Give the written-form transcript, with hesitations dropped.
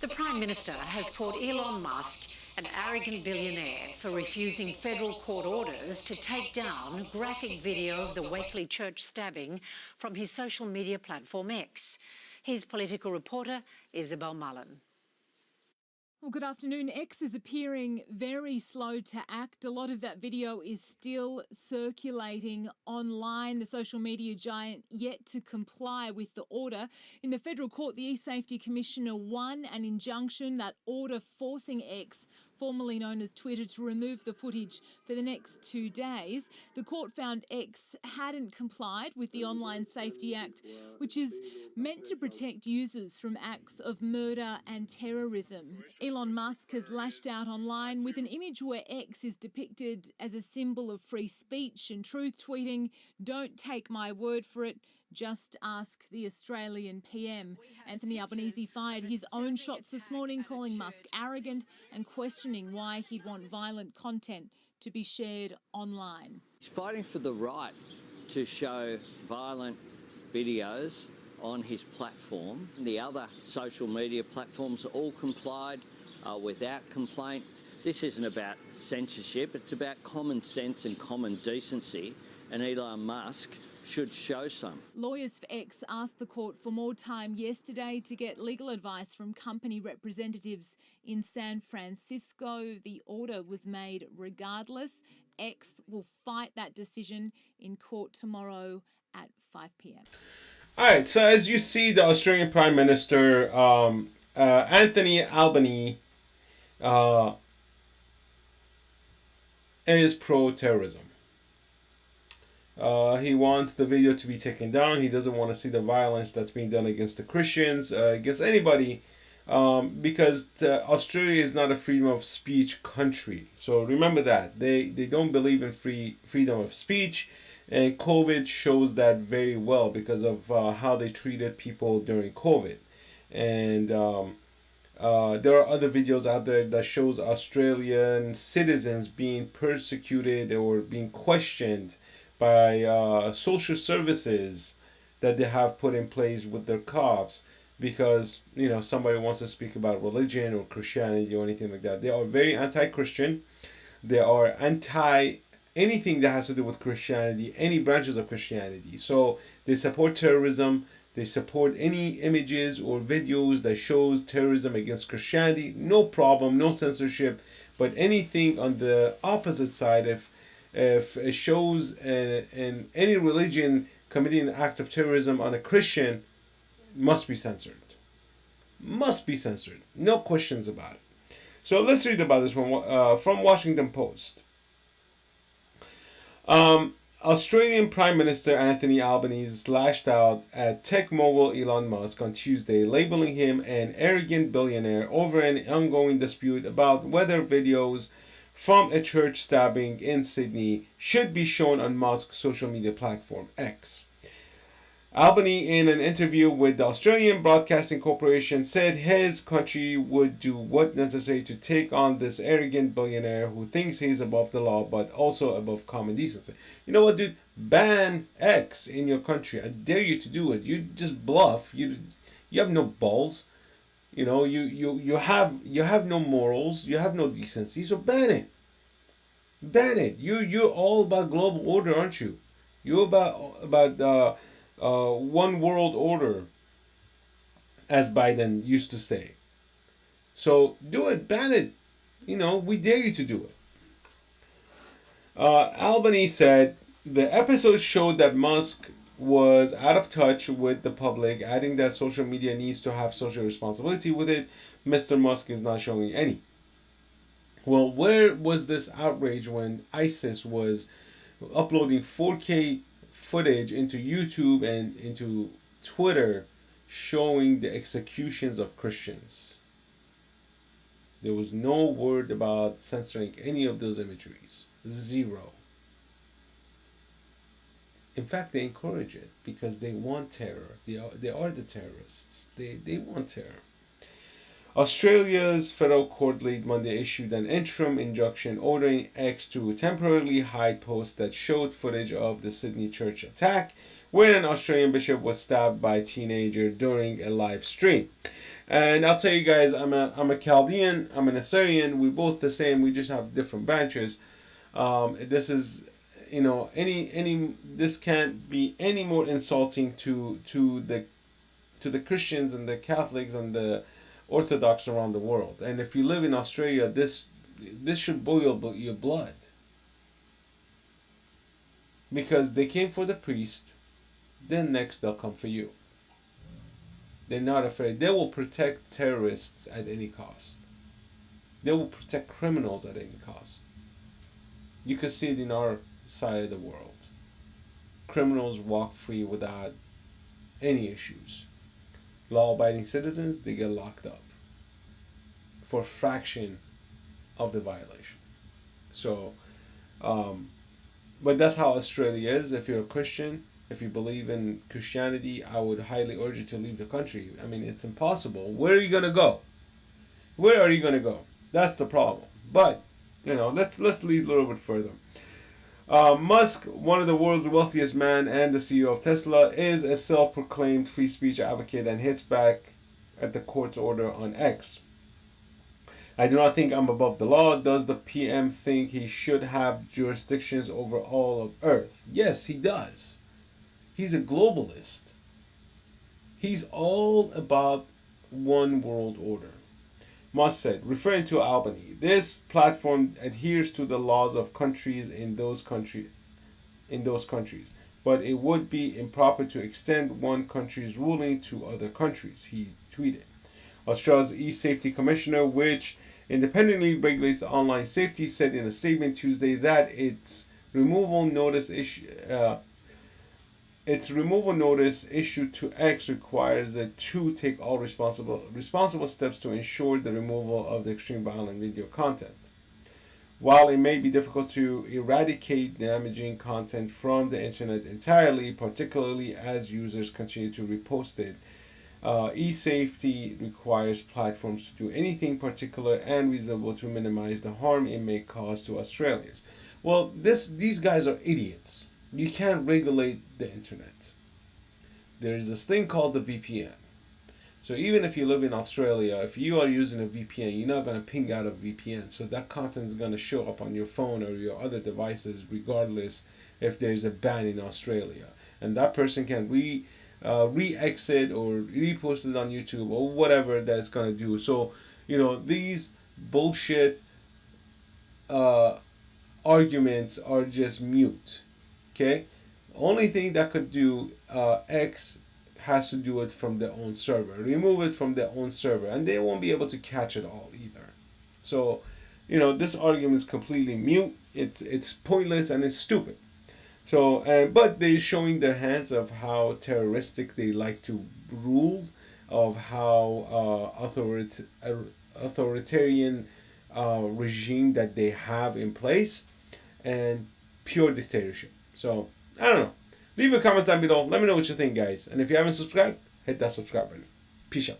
The Prime Minister has called Elon Musk an arrogant billionaire for refusing federal court orders to take down graphic video of the Wakely church stabbing from his social media platform X. Here's political reporter Isabel Mullen. Well, good afternoon. X is appearing very slow to act. A lot of that video is still circulating online. The social media giant yet to comply with the order. In the federal court, the E-Safety Commissioner won an injunction, that order forcing X, formerly known as Twitter, to remove the footage for the next 2 days. The court found X hadn't complied with the Online Safety Act, which is meant to protect users from acts of murder and terrorism. Elon Musk has lashed out online with an image where X is depicted as a symbol of free speech and truth, tweeting, "Don't take my word for it, just ask the Australian PM." Anthony Albanese fired his own shots this morning, calling Musk arrogant and questioning why he'd want violent content to be shared online. He's fighting for the right to show violent videos on his platform. The other social media platforms all complied without complaint. This isn't about censorship, it's about common sense and common decency, and Elon Musk should show some. Lawyers for X asked the court for more time yesterday to get legal advice from company representatives in San Francisco. The order was made regardless. X will fight that decision in court tomorrow at 5 p.m. All right, so as you see, the Australian Prime Minister, Anthony Albanese, is pro-terrorism. He wants the video to be taken down. He doesn't want to see the violence that's being done against the Christians, against anybody, because Australia is not a freedom of speech country. So remember that. They don't believe in freedom of speech. And COVID shows that very well because of how they treated people during COVID. And there are other videos out there that shows Australian citizens being persecuted or being questioned by social services that they have put in place with their cops because, you know, somebody wants to speak about religion or Christianity or anything like that. They are very anti-Christian. They are anti anything that has to do with Christianity, any branches of Christianity. So they support terrorism. They support any images or videos that shows terrorism against Christianity. No problem, no censorship. But anything on the opposite side, if it shows in any religion committing an act of terrorism on a Christian, must be censored. Must be censored. No questions about it. So let's read about this one from Washington Post. Australian Prime Minister Anthony Albanese lashed out at tech mogul Elon Musk on Tuesday, labeling him an arrogant billionaire over an ongoing dispute about whether videos from a church stabbing in Sydney should be shown on Musk's social media platform X. Albanese, in an interview with the Australian Broadcasting Corporation, said his country would do what necessary to take on this arrogant billionaire who thinks he's above the law but also above common decency. You know what, dude? Ban X in your country. I dare you to do it. You just bluff. You have no balls. You know, you have no morals. You have no decency. So ban it. Ban it. You're all about global order, aren't you? You're about one world order, as Biden used to say. So do it, ban it. You know, we dare you to do it. Albanese said the episode showed that Musk was out of touch with the public, adding that social media needs to have social responsibility with it. Mr. Musk is not showing any. Well, where was this outrage when ISIS was uploading 4K footage into YouTube and into Twitter showing the executions of Christians? There was no word about censoring any of those imageries. Zero. In fact, they encourage it because they want terror. They are the terrorists. They want terror. Australia's federal court late Monday issued an interim injunction ordering X to temporarily hide posts that showed footage of the Sydney church attack, where an Australian bishop was stabbed by a teenager during a live stream. And I'll tell you guys, I'm a Chaldean, I'm an Assyrian. We're both the same. We just have different branches. This is, you know, this can't be any more insulting to the Christians and the Catholics and the Orthodox around the world. And if you live in Australia, this should boil your blood, because they came for the priest, then next they'll come for you. They're not afraid. They will protect terrorists at any cost. They will protect criminals at any cost. You can see it in our side of the world. Criminals walk free without any issues. Law-abiding citizens, they get locked up for a fraction of the violation. So, but that's how Australia is. If you're a Christian, if you believe in Christianity, I would highly urge you to leave the country. I mean, it's impossible. Where are you gonna go? Where are you gonna go? That's the problem. But you know, let's lead a little bit further. Musk, one of the world's wealthiest men and the CEO of Tesla, is a self-proclaimed free speech advocate and hits back at the court's order on X. I do not think I'm above the law. Does the PM think he should have jurisdictions over all of Earth? Yes, he does. He's a globalist. He's all about one world order. Musk said, referring to Albany, this platform adheres to the laws of countries in those countries, but it would be improper to extend one country's ruling to other countries, he tweeted. Australia's e-safety commissioner, which independently regulates online safety, said in a statement Tuesday that its removal notice issued to X requires it to take all responsible steps to ensure the removal of the extreme violent video content. While it may be difficult to eradicate damaging content from the internet entirely, particularly as users continue to repost it, e-safety requires platforms to do anything particular and reasonable to minimize the harm it may cause to Australians. Well, these guys are idiots. You can't regulate the internet. There's this thing called the VPN. So even if you live in Australia, if you are using a VPN, you're not going to ping out a VPN. So that content is going to show up on your phone or your other devices, regardless if there's a ban in Australia. And that person can re-exit or repost it on YouTube or whatever that's going to do. So, you know, these bullshit arguments are just mute. Okay? Only thing that could do X has to do it from their own server. Remove it from their own server. And they won't be able to catch it all either. So, you know, this argument is completely mute. It's pointless and it's stupid. So, but they're showing their hands of how terroristic they like to rule, of how authoritarian regime that they have in place, and pure dictatorship. So, I don't know. Leave your comments down below. Let me know what you think, guys. And if you haven't subscribed, hit that subscribe button. Peace out.